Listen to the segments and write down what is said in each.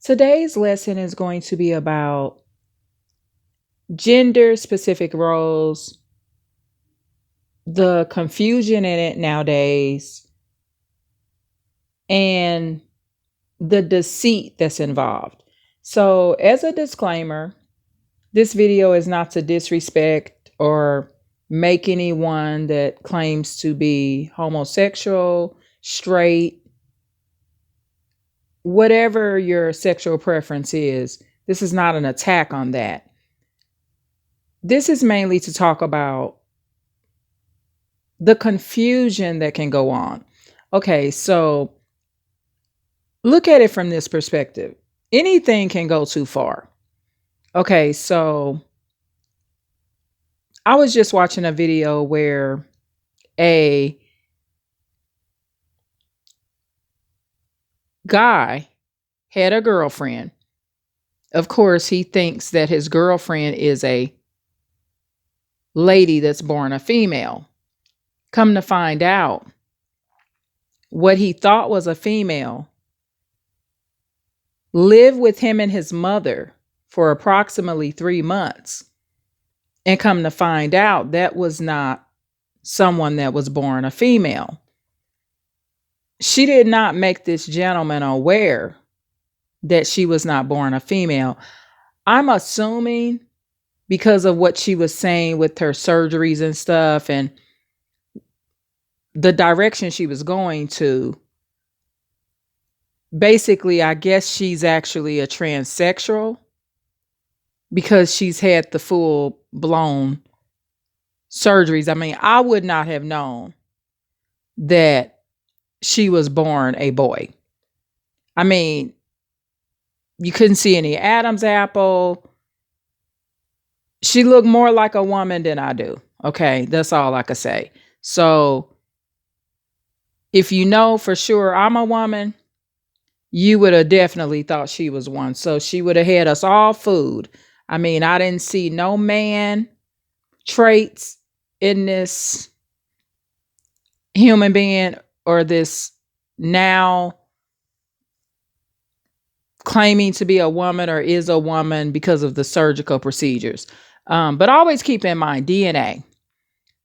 Today's lesson is going to be about gender specific roles, the confusion in it nowadays, and the deceit that's involved. So, as a disclaimer, this video is not to disrespect or make anyone that claims to be homosexual, straight, whatever your sexual preference is. This is not an attack on that. This is mainly to talk about the confusion that can go on. Okay, so look at it from this perspective. Anything can go too far. Okay, so I was just watching a video where a guy had a girlfriend. Of course, he thinks that his girlfriend is a lady that's born a female. Come to find out, what he thought was a female lived with him and his mother for approximately 3 months. And come to find out, that was not someone that was born a female. She did not make this gentleman aware that she was not born a female. I'm assuming because of what she was saying with her surgeries and stuff and the direction she was going to. Basically, I guess she's actually a transsexual because she's had the full blown surgeries. I mean, I would not have known that she was born a boy. I mean, you couldn't see any Adam's apple. She looked more like a woman than I do. Okay, that's all I could say. So if you know for sure I'm a woman, you would have definitely thought she was one. So she would have had us all fooled. I mean, I didn't see no man traits in this human being or this now claiming to be a woman or is a woman because of the surgical procedures. But always keep in mind DNA.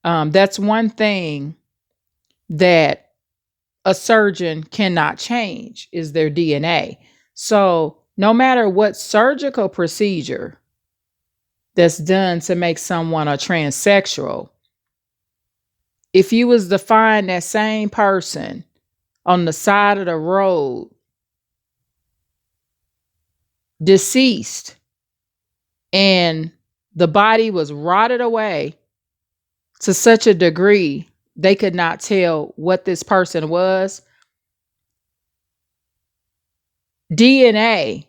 That's one thing that a surgeon cannot change is their DNA. So no matter what surgical procedure that's done to make someone a transsexual, if you was to find that same person on the side of the road, deceased, and the body was rotted away to such a degree they could not tell what this person was, DNA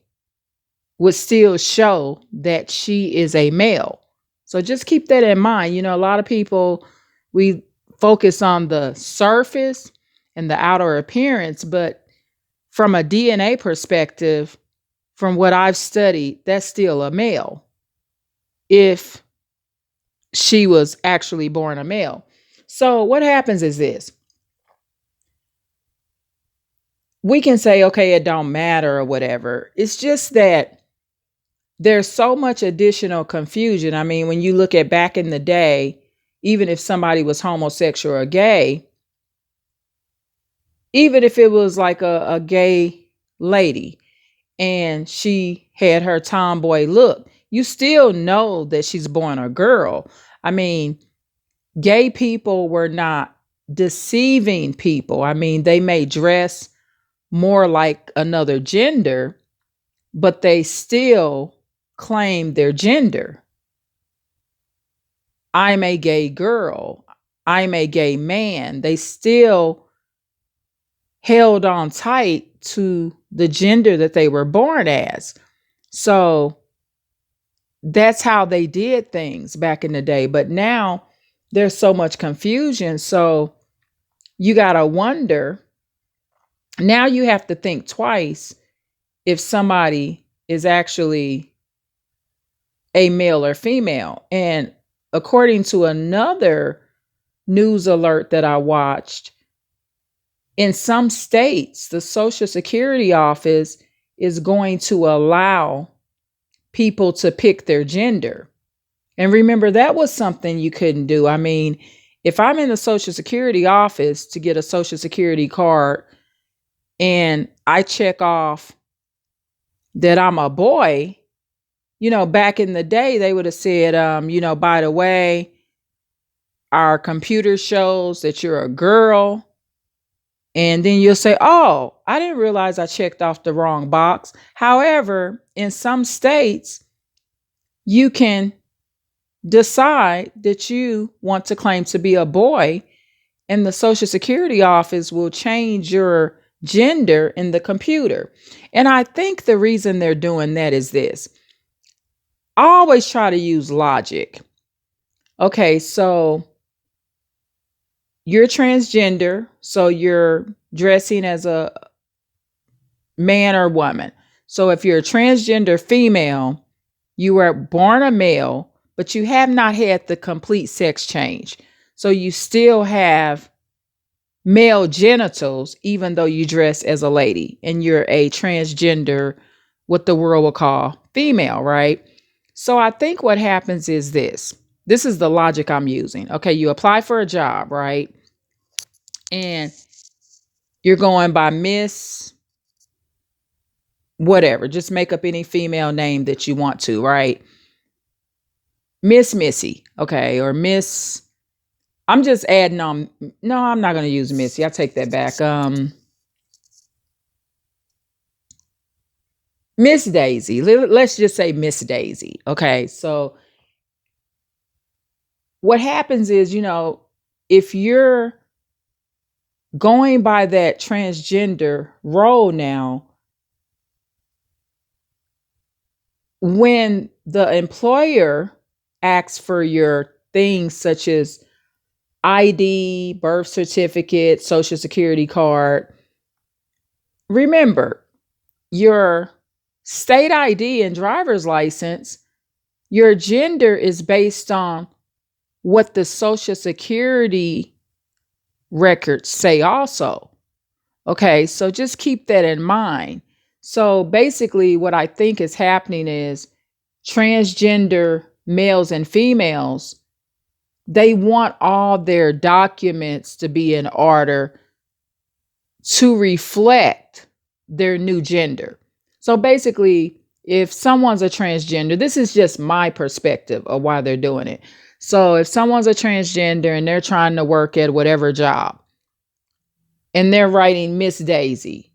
would still show that she is a male. So just keep that in mind. You know, a lot of people, we focus on the surface and the outer appearance, but from a DNA perspective, from what I've studied, that's still a male if she was actually born a male. So what happens is this. We can say, okay, it don't matter or whatever. It's just that there's so much additional confusion. I mean, when you look at back in the day, even if somebody was homosexual or gay, even if it was like a gay lady and she had her tomboy look, you still know that she's born a girl. I mean, gay people were not deceiving people. I mean, they may dress more like another gender, but they still claim their gender. I'm a gay girl. I'm a gay man. They still held on tight to the gender that they were born as. So that's how they did things back in the day. But now there's so much confusion. So you got to wonder. Now you have to think twice if somebody is actually a male or female. And according to another news alert that I watched, in some states, the Social Security office is going to allow people to pick their gender. And remember, that was something you couldn't do. I mean, if I'm in the Social Security office to get a Social Security card and I check off that I'm a boy, back in the day, they would have said, by the way, our computer shows that you're a girl. And then you'll say, oh, I didn't realize I checked off the wrong box. However, in some states, you can decide that you want to claim to be a boy, and the Social Security office will change your gender in the computer. And I think the reason they're doing that is this. I always try to use logic. Okay, so you're transgender, so you're dressing as a man or woman. So if you're a transgender female, you were born a male, but you have not had the complete sex change. So you still have male genitals, even though you dress as a lady and you're a transgender, what the world will call female, right? So I think what happens is this. This is the logic I'm using. Okay, you apply for a job, right? And you're going by Miss whatever, just make up any female name that you want to, right? Miss Missy, okay, or Miss, I'm just adding on. No, I'm not going to use Missy. I take that back. Miss Daisy. Let's just say Miss Daisy. Okay, so what happens is, if you're going by that transgender role now, when the employer asks for your things such as ID, birth certificate, social security card, remember your state ID and driver's license, your gender is based on what the social security records say also. Okay, so just keep that in mind. So basically, what I think is happening is transgender males and females, they want all their documents to be in order to reflect their new gender. So basically, if someone's a transgender, this is just my perspective of why they're doing it. So if someone's a transgender and they're trying to work at whatever job and they're writing Miss Daisy,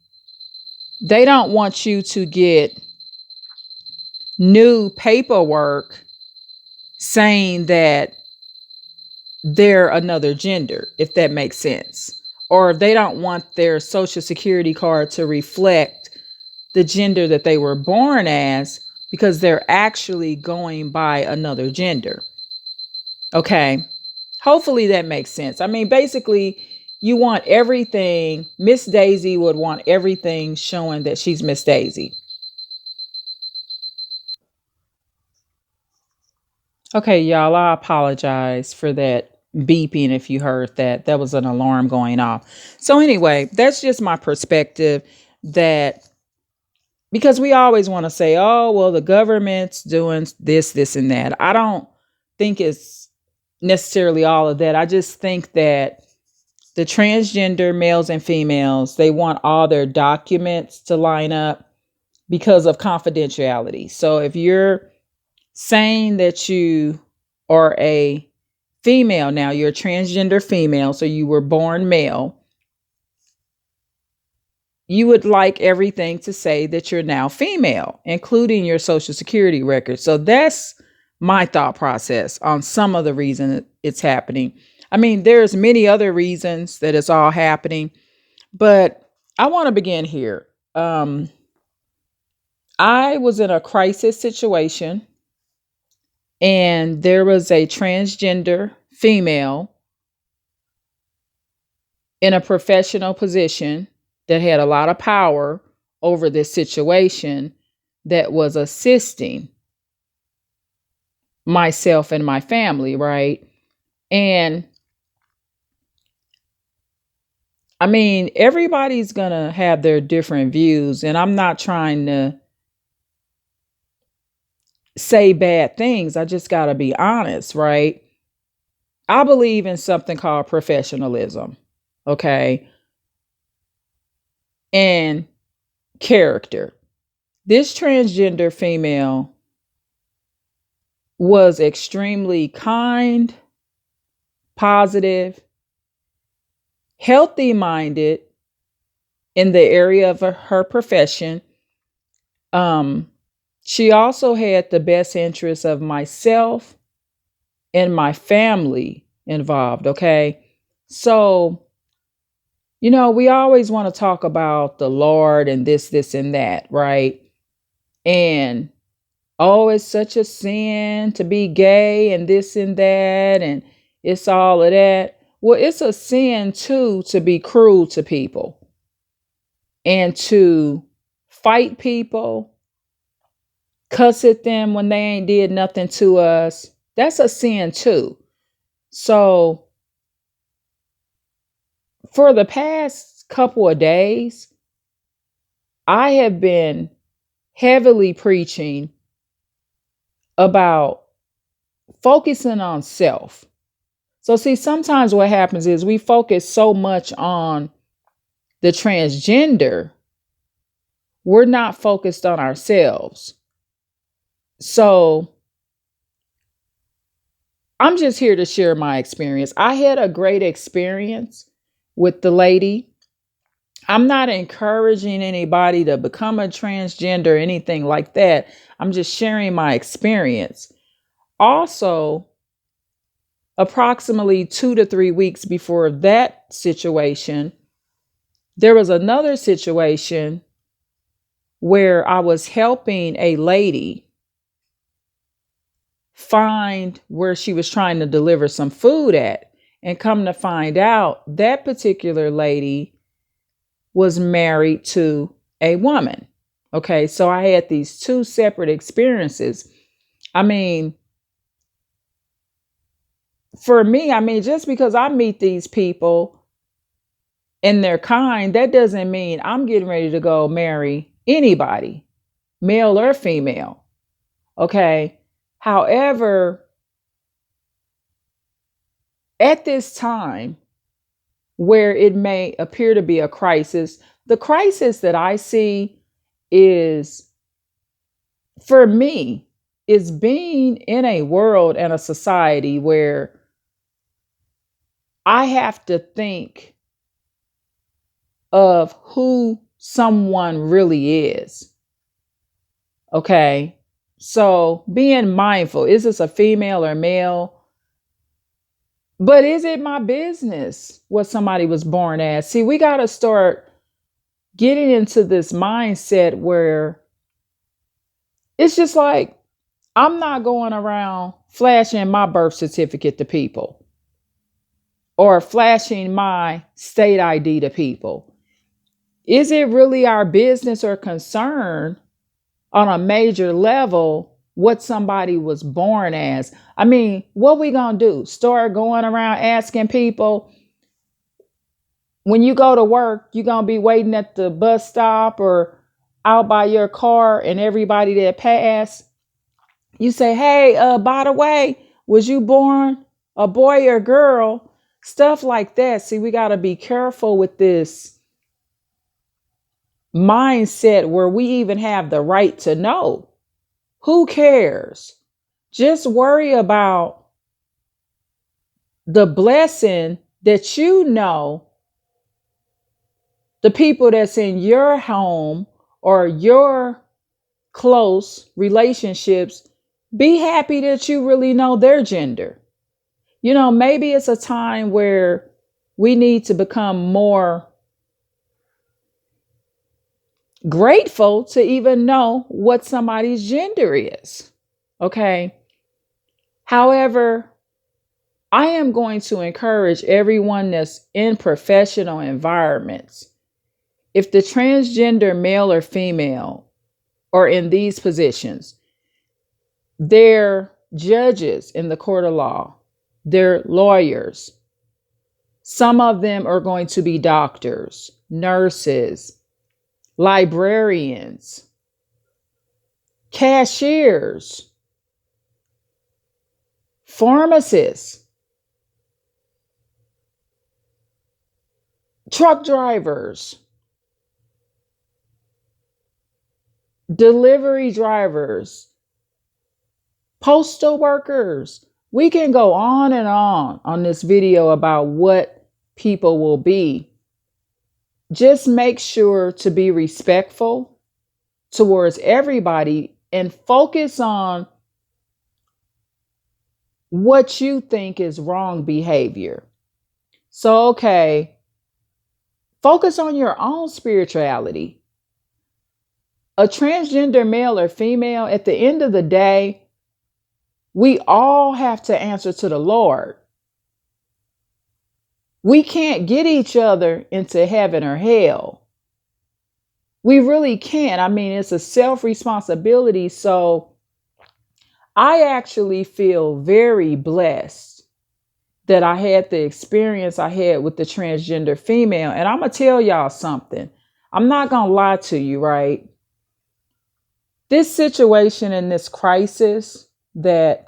they don't want you to get new paperwork saying that they're another gender, if that makes sense. Or they don't want their social security card to reflect the gender that they were born as because they're actually going by another gender. Okay. Hopefully that makes sense. I mean, basically, you want everything. Miss Daisy would want everything showing that she's Miss Daisy. Okay, y'all, I apologize for that beeping if you heard that. That was an alarm going off. So, anyway, that's just my perspective that because we always want to say, oh, well, the government's doing this, this, and that. I don't think it's necessarily all of that. I just think that the transgender males and females, they want all their documents to line up because of confidentiality. So if you're saying that you are a female now, you're a transgender female, so you were born male, you would like everything to say that you're now female, including your social security record. So that's my thought process on some of the reason it's happening. I mean, there's many other reasons that it's all happening, but I want to begin here. I was in a crisis situation and there was a transgender female in a professional position that had a lot of power over this situation that was assisting myself and my family, right? And I mean, everybody's going to have their different views, and I'm not trying to say bad things. I just got to be honest, right? I believe in something called professionalism, okay, and character. This transgender female was extremely kind, positive, healthy minded in the area of her profession. Um, she also had the best interests of myself and my family involved. Okay. So, we always want to talk about the Lord and this, and that, right? And oh, it's such a sin to be gay and this and that, and it's all of that. Well, it's a sin too to be cruel to people and to fight people, cuss at them when they ain't did nothing to us. That's a sin too. So for the past couple of days, I have been heavily preaching about focusing on self. So, see, sometimes what happens is we focus so much on the transgender, we're not focused on ourselves. So, I'm just here to share my experience. I had a great experience with the lady. I'm not encouraging anybody to become a transgender or anything like that. I'm just sharing my experience. Also, approximately 2 to 3 weeks before that situation, there was another situation where I was helping a lady find where she was trying to deliver some food at. And come to find out, that particular lady was married to a woman. Okay, so I had these two separate experiences. I mean, for me, just because I meet these people and they're kind, that doesn't mean I'm getting ready to go marry anybody, male or female. Okay. However, at this time where it may appear to be a crisis, the crisis that I see is, for me, is being in a world and a society where I have to think of who someone really is. Okay. So being mindful, is this a female or male? But is it my business what somebody was born as? See, we got to start getting into this mindset where it's just like, I'm not going around flashing my birth certificate to people or flashing my state ID to people. Is it really our business or concern on a major level what somebody was born as? I mean, what we gonna do? Start going around asking people, when you go to work, you gonna be waiting at the bus stop or out by your car, and everybody that pass, you say, hey, by the way, was you born a boy or girl? Stuff like that. See, we gotta be careful with this mindset where we even have the right to know. Who cares? Just worry about the blessing that the people that's in your home or your close relationships, be happy that you really know their gender. Maybe it's a time where we need to become more grateful to even know what somebody's gender is. Okay. However, I am going to encourage everyone that's in professional environments. If the transgender male or female are in these positions, they're judges in the court of law, they're lawyers, Some of them are going to be doctors, nurses, librarians, cashiers, pharmacists, truck drivers, delivery drivers, postal workers. We can go on this video about what people will be. Just make sure to be respectful towards everybody and focus on what you think is wrong behavior. So, okay, focus on your own spirituality. A transgender male or female, at the end of the day, we all have to answer to the Lord. We can't get each other into heaven or hell. We really can't. I mean, it's a self-responsibility. So I actually feel very blessed that I had the experience I had with the transgender female. And I'm going to tell y'all something. I'm not going to lie to you, right? This situation and this crisis that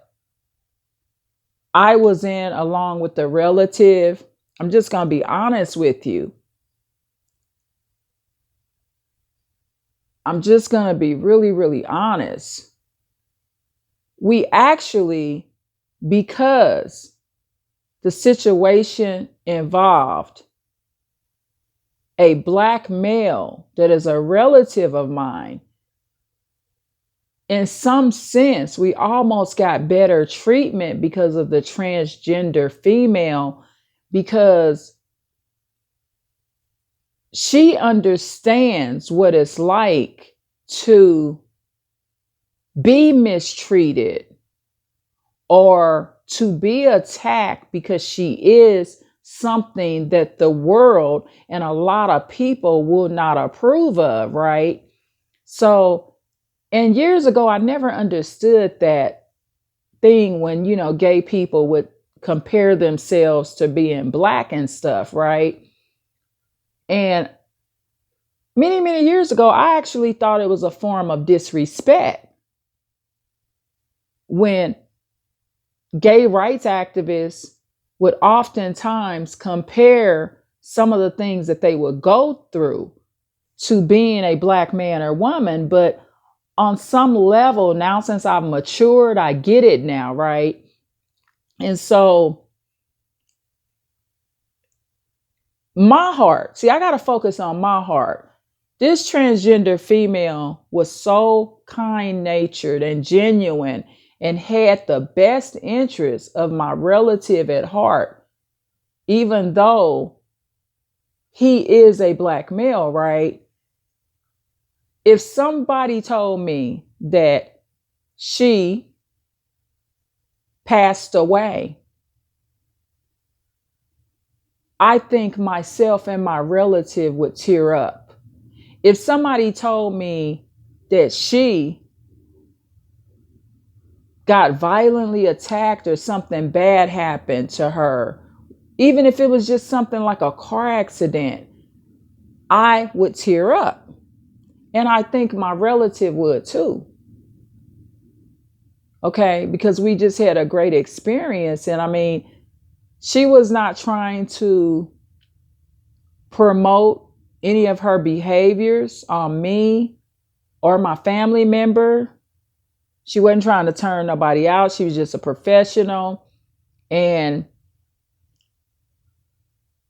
I was in along with the relative, I'm just going to be honest with you. I'm just going to be really, really honest. We actually, because the situation involved a Black male that is a relative of mine, in some sense, we almost got better treatment because of the transgender female, because she understands what it's like to be mistreated or to be attacked because she is something that the world and a lot of people will not approve of, right? So, and years ago, I never understood that thing when, gay people would compare themselves to being Black and stuff, right? And many, many years ago, I actually thought it was a form of disrespect when gay rights activists would oftentimes compare some of the things that they would go through to being a Black man or woman. But on some level, now since I've matured, I get it now, right? And so my heart, see, I got to focus on my heart. This transgender female was so kind-natured and genuine and had the best interests of my relative at heart, even though he is a Black male, right? If somebody told me that she passed away, I think myself and my relative would tear up. If somebody told me that she got violently attacked or something bad happened to her, even if it was just something like a car accident, I would tear up. And I think my relative would too. Okay, because we just had a great experience. And I mean, she was not trying to promote any of her behaviors on me or my family member. She wasn't trying to turn nobody out. She was just a professional. And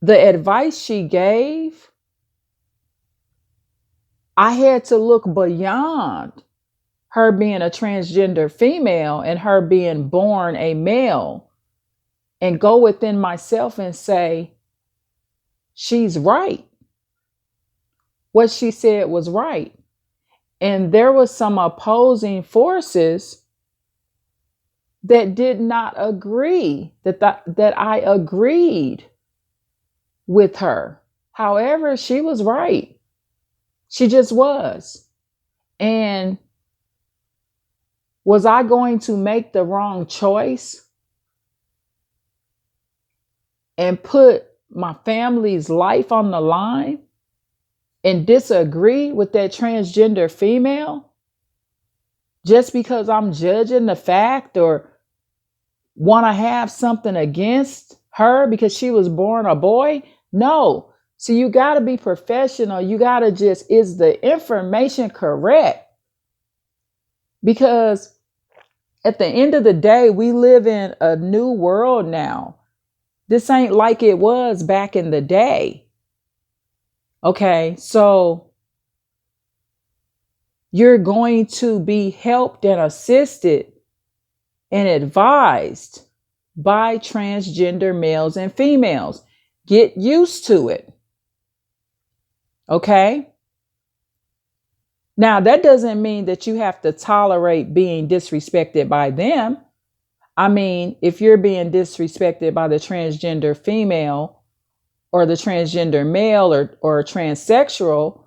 the advice she gave, I had to look beyond her being a transgender female and her being born a male and go within myself and say, she's right. What she said was right. And there was some opposing forces that did not agree, that I agreed with her. However, she was right. She just was. And was I going to make the wrong choice and put my family's life on the line and disagree with that transgender female just because I'm judging the fact or want to have something against her because she was born a boy? No. So you got to be professional. You got to just, is the information correct? Because at the end of the day, we live in a new world now. This ain't like it was back in the day. Okay, so you're going to be helped and assisted and advised by transgender males and females. Get used to it. Okay? Now, that doesn't mean that you have to tolerate being disrespected by them. I mean, if you're being disrespected by the transgender female or the transgender male or transsexual,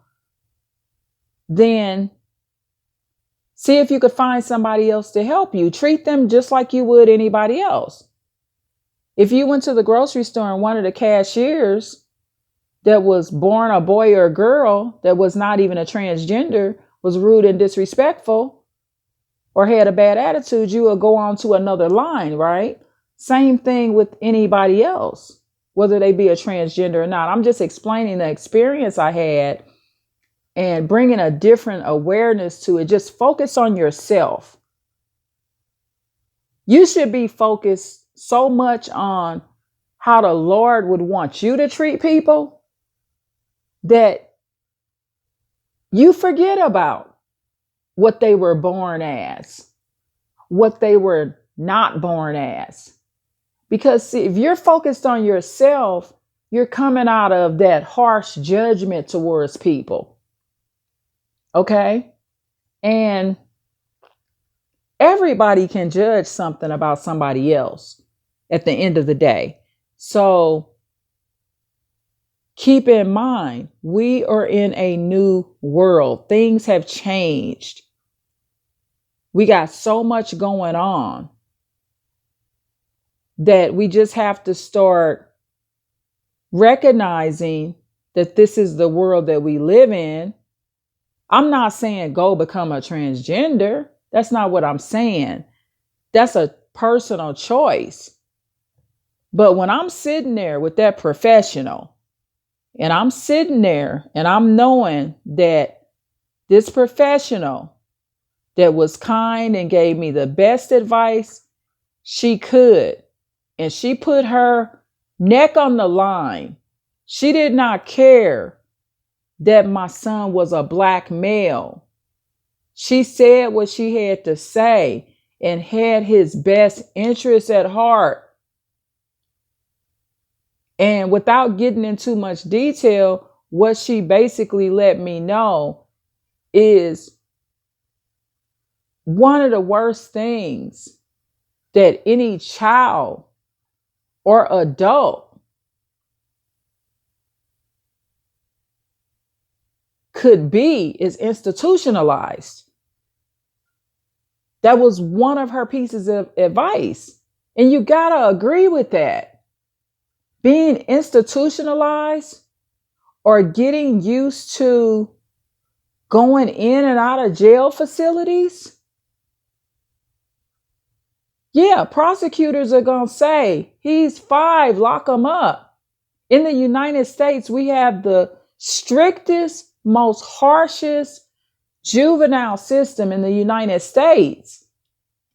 then see if you could find somebody else to help you. Treat them just like you would anybody else. If you went to the grocery store and one of the cashiers that was born a boy or a girl that was not even a transgender was rude and disrespectful or had a bad attitude, you would go on to another line, right? Same thing with anybody else, whether they be a transgender or not. I'm just explaining the experience I had and bringing a different awareness to it. Just focus on yourself. You should be focused so much on how the Lord would want you to treat people that you forget about what they were born as, what they were not born as. Because see, if you're focused on yourself, you're coming out of that harsh judgment towards people. Okay? And everybody can judge something about somebody else at the end of the day. So keep in mind, we are in a new world. Things have changed. We got so much going on that we just have to start recognizing that this is the world that we live in. I'm not saying go become a transgender. That's not what I'm saying. That's a personal choice. But when I'm sitting there with that professional, and I'm sitting there and I'm knowing that this professional that was kind and gave me the best advice she could, and she put her neck on the line. She did not care that my son was a black male. She said what she had to say and had his best interests at heart. And without getting into much detail, what she basically let me know is one of the worst things that any child or adult could be is institutionalized. That was one of her pieces of advice. And you gotta agree with that. Being institutionalized or getting used to going in and out of jail facilities. Yeah, prosecutors are going to say, he's 5, lock him up. In the United States, we have the strictest, most harshest juvenile system in the United States.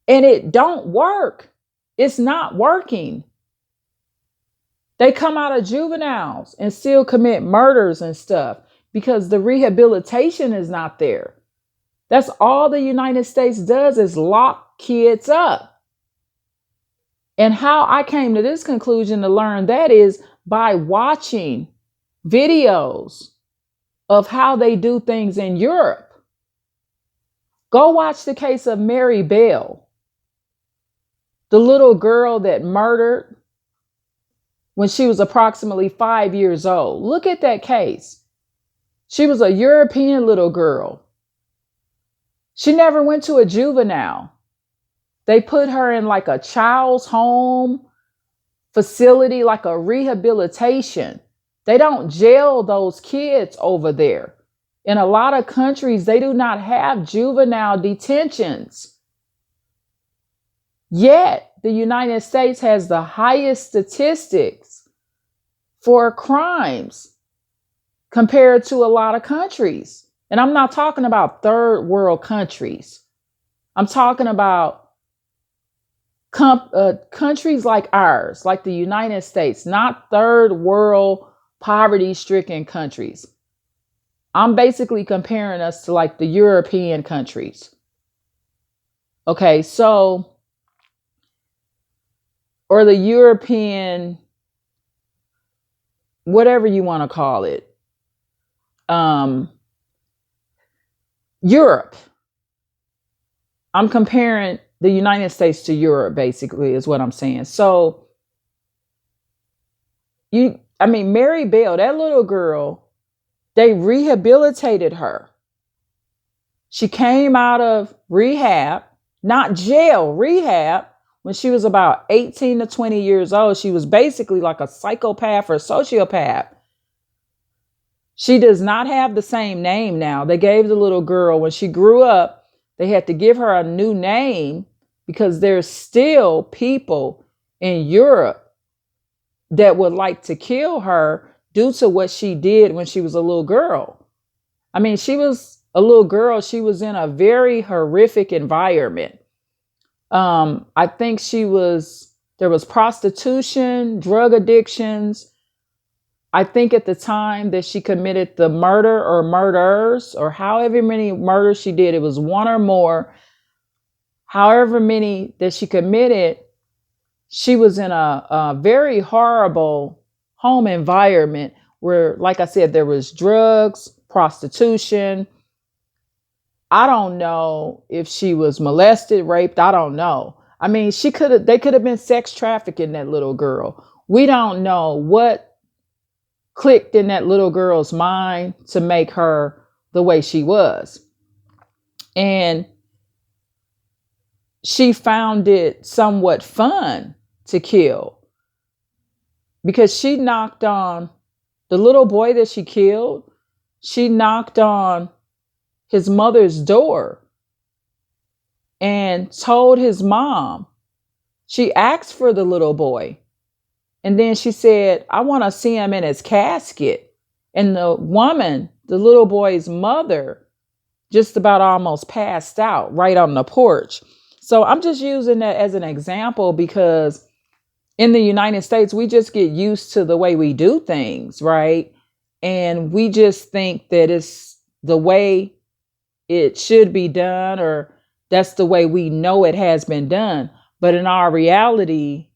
And it don't work. It's not working. They come out of juveniles and still commit murders and stuff because the rehabilitation is not there. That's all the United States does is lock kids up. And how I came to this conclusion to learn that is by watching videos of how they do things in Europe. Go watch the case of Mary Bell, the little girl that murdered when she was approximately 5 years old. Look at that case. She was a European little girl. She never went to a juvenile. They put her in like a child's home facility, like a rehabilitation. They don't jail those kids over there. In a lot of countries, they do not have juvenile detentions. Yet, the United States has the highest statistics for crimes compared to a lot of countries. And I'm not talking about third world countries. I'm talking about countries like ours, like the United States, not third world poverty stricken countries. I'm basically comparing us to like the European countries. Okay, so, or the European, whatever you want to call it, Europe. I'm comparing the United States to Europe, basically, is what I'm saying. So, Mary Bell, that little girl, they rehabilitated her. She came out of rehab, not jail, rehab, when she was about 18 to 20 years old. She was basically like a psychopath or sociopath. She does not have the same name now. They gave the little girl, when she grew up, they had to give her a new name because there's still people in Europe that would like to kill her due to what she did when she was a little girl. She was a little girl. She was in a very horrific environment. I think there was prostitution, drug addictions. I think at the time that she committed the murder or murders, or however many murders she did, it was one or more, however many that she committed, she was in a very horrible home environment where, like I said, there was drugs, prostitution. I don't know if she was molested, raped. I don't know. They could have been sex trafficking that little girl. We don't know what clicked in that little girl's mind to make her the way she was. And she found it somewhat fun to kill because she knocked on the little boy that she killed. She knocked on his mother's door and told his mom. She asked for the little boy. And then she said, I want to see him in his casket. And the woman, the little boy's mother, just about almost passed out right on the porch. So I'm just using that as an example because in the United States, we just get used to the way we do things, right? And we just think that it's the way it should be done, or that's the way we know it has been done. But in our reality,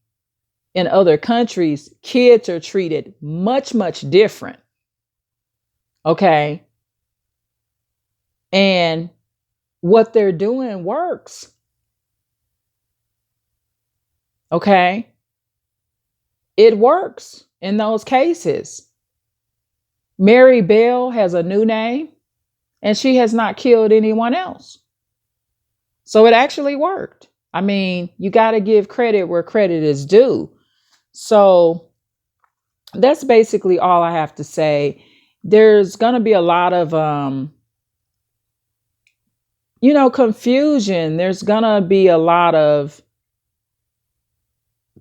in other countries, kids are treated much, much different. Okay. And what they're doing works. Okay. It works in those cases. Mary Bell has a new name and she has not killed anyone else. So it actually worked. You got to give credit where credit is due. So that's basically all I have to say. There's going to be a lot of, confusion. There's going to be a lot of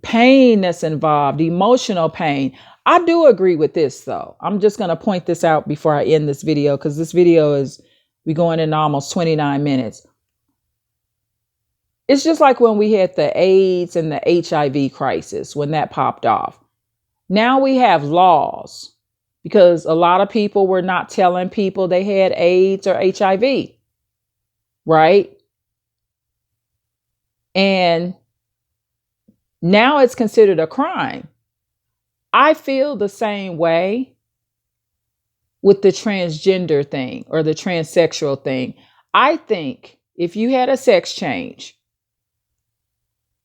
pain that's involved, emotional pain. I do agree with this, though. I'm just going to point this out before I end this video, because this video we're going in almost 29 minutes. It's just like when we had the AIDS and the HIV crisis, when that popped off. Now we have laws because a lot of people were not telling people they had AIDS or HIV, right? And now it's considered a crime. I feel the same way with the transgender thing or the transsexual thing. I think if you had a sex change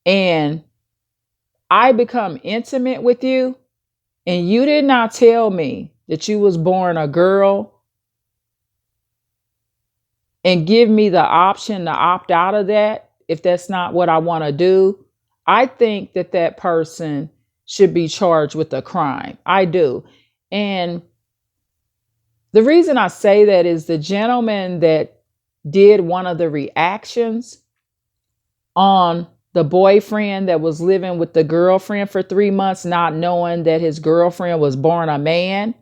and I become intimate with you and you did not tell me that you was born a girl and give me the option to opt out of that, if that's not what I want to do, I think that person should be charged with a crime. I do. And the reason I say that is the gentleman that did one of the reactions on the boyfriend that was living with the girlfriend for 3 months, not knowing that his girlfriend was born a man.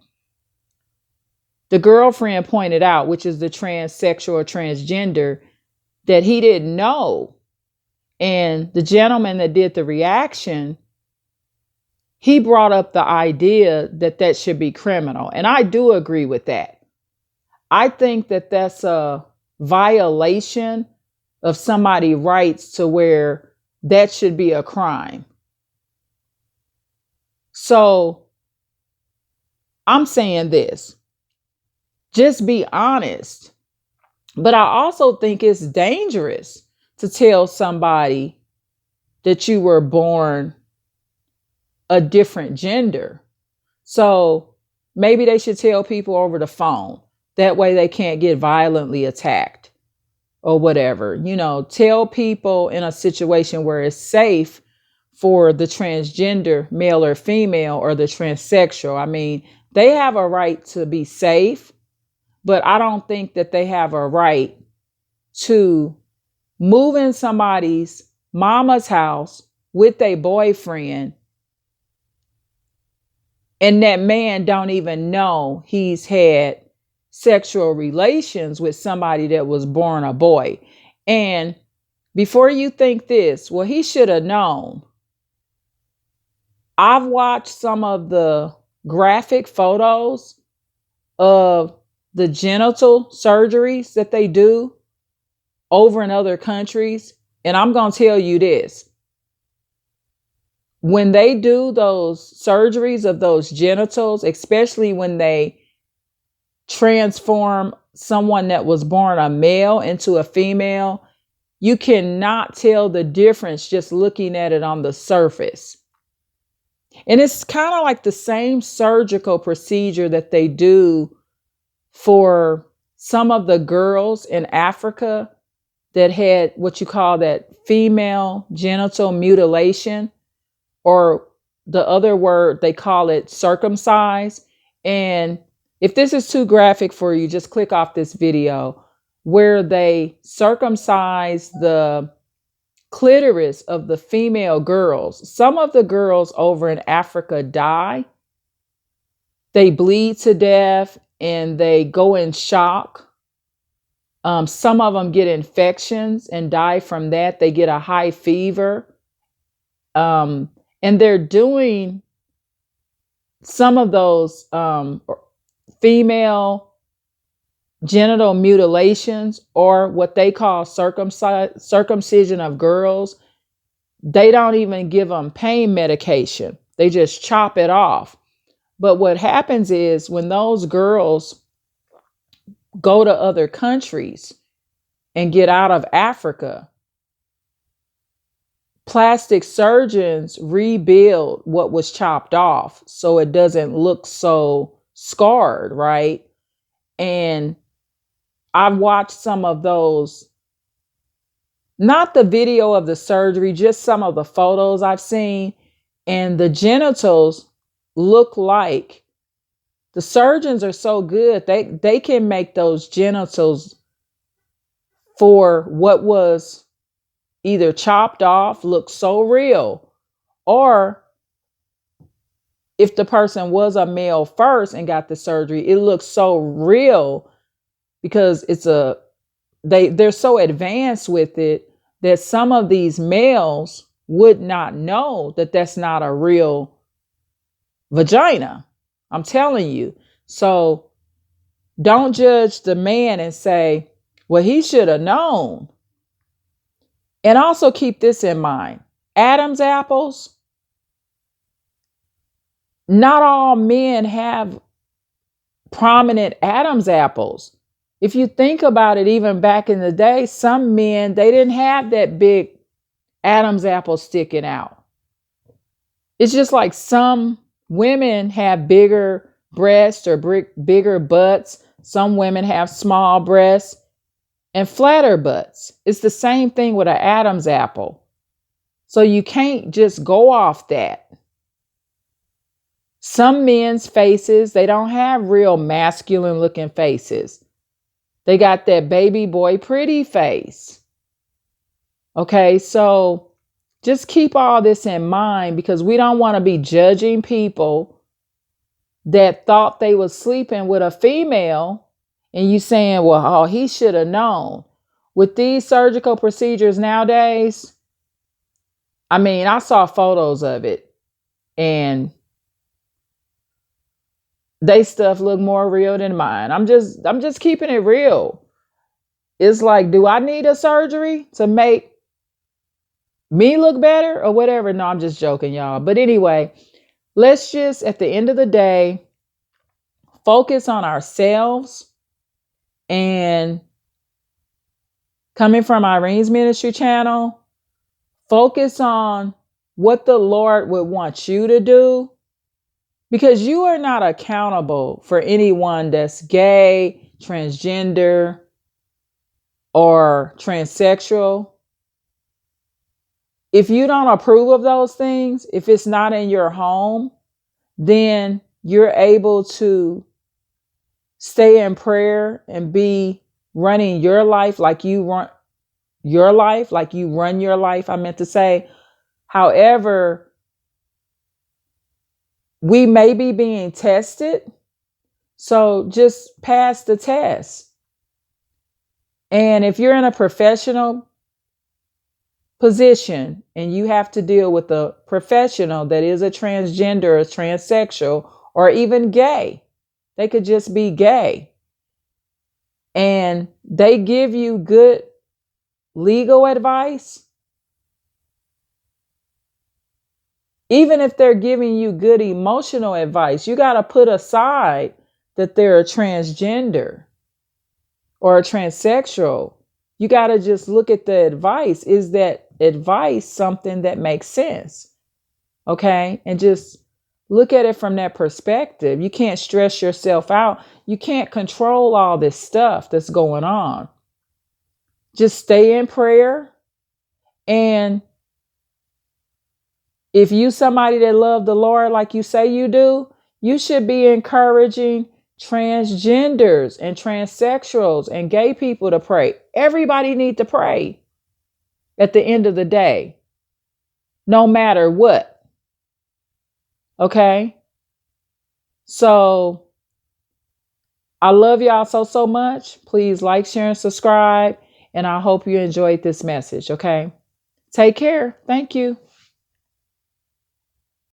The girlfriend pointed out, which is the transsexual or transgender, that he didn't know. And the gentleman that did the reaction, he brought up the idea that that should be criminal. And I do agree with that. I think that that's a violation of somebody's rights to where that should be a crime. So I'm saying this, just be honest. But I also think it's dangerous to tell somebody that you were born a different gender. So maybe they should tell people over the phone. That way they can't get violently attacked or whatever. You know, tell people in a situation where it's safe for the transgender male or female or the transsexual. I mean, they have a right to be safe, but I don't think that they have a right to move in somebody's mama's house with a boyfriend and that man don't even know he's had sexual relations with somebody that was born a boy. And before you think this, well, he should have known. I've watched some of the graphic photos of the genital surgeries that they do over in other countries. And I'm going to tell you this. When they do those surgeries of those genitals, especially when they transform someone that was born a male into a female, you cannot tell the difference just looking at it on the surface. And it's kind of like the same surgical procedure that they do for some of the girls in Africa that had what you call that female genital mutilation, or the other word, they call it circumcised. And if this is too graphic for you, just click off this video, where they circumcise the clitoris of the female girls. Some of the girls over in Africa die. They bleed to death and they go in shock. Some of them get infections and die from that. They get a high fever. And they're doing some of those female genital mutilations, or what they call circumcision of girls. They don't even give them pain medication. They just chop it off. But what happens is when those girls go to other countries and get out of Africa, plastic surgeons rebuild what was chopped off so it doesn't look so scarred, right? And I've watched some of those, not the video of the surgery, just some of the photos I've seen, and the genitals look like, the surgeons are so good, they can make those genitals for what was either chopped off look so real, or if the person was a male first and got the surgery, it looks so real because they're so advanced with it that some of these males would not know that that's not a real vagina. I'm telling you. So don't judge the man and say, well, he should have known. And also keep this in mind. Adam's apples, not all men have prominent Adam's apples. If you think about it, even back in the day, some men, they didn't have that big Adam's apple sticking out. It's just like some women have bigger breasts or bigger butts. Some women have small breasts and flatter butts. It's the same thing with an Adam's apple. So you can't just go off that. Some men's faces, they don't have real masculine looking faces. They got that baby boy pretty face. Okay, so just keep all this in mind because we don't want to be judging people that thought they was sleeping with a female and you saying, well, oh, he should have known. With these surgical procedures nowadays, I mean, I saw photos of it and they stuff look more real than mine. I'm just keeping it real. It's like, do I need a surgery to make me look better or whatever? No, I'm just joking, y'all. But anyway, let's just at the end of the day focus on ourselves. And coming from Irene's ministry channel, focus on what the Lord would want you to do, because you are not accountable for anyone that's gay, transgender, or transsexual. If you don't approve of those things, if it's not in your home, then you're able to stay in prayer and be running your life like you run your life, I meant to say. However, we may be being tested. So just pass the test. And if you're in a professional position and you have to deal with a professional that is a transgender, a transsexual, or even gay, they could just be gay, and they give you good legal advice, even if they're giving you good emotional advice, you got to put aside that they're a transgender or a transsexual. You got to just look at the advice. Is that advice something that makes sense? Okay. And just look at it from that perspective. You can't stress yourself out. You can't control all this stuff that's going on. Just stay in prayer. And if you somebody that love the Lord like you say you do, you should be encouraging transgenders and transsexuals and gay people to pray. Everybody need to pray at the end of the day, no matter what. Okay? So I love y'all so much. Please like, share, and subscribe. And I hope you enjoyed this message. Okay? Take care. Thank you.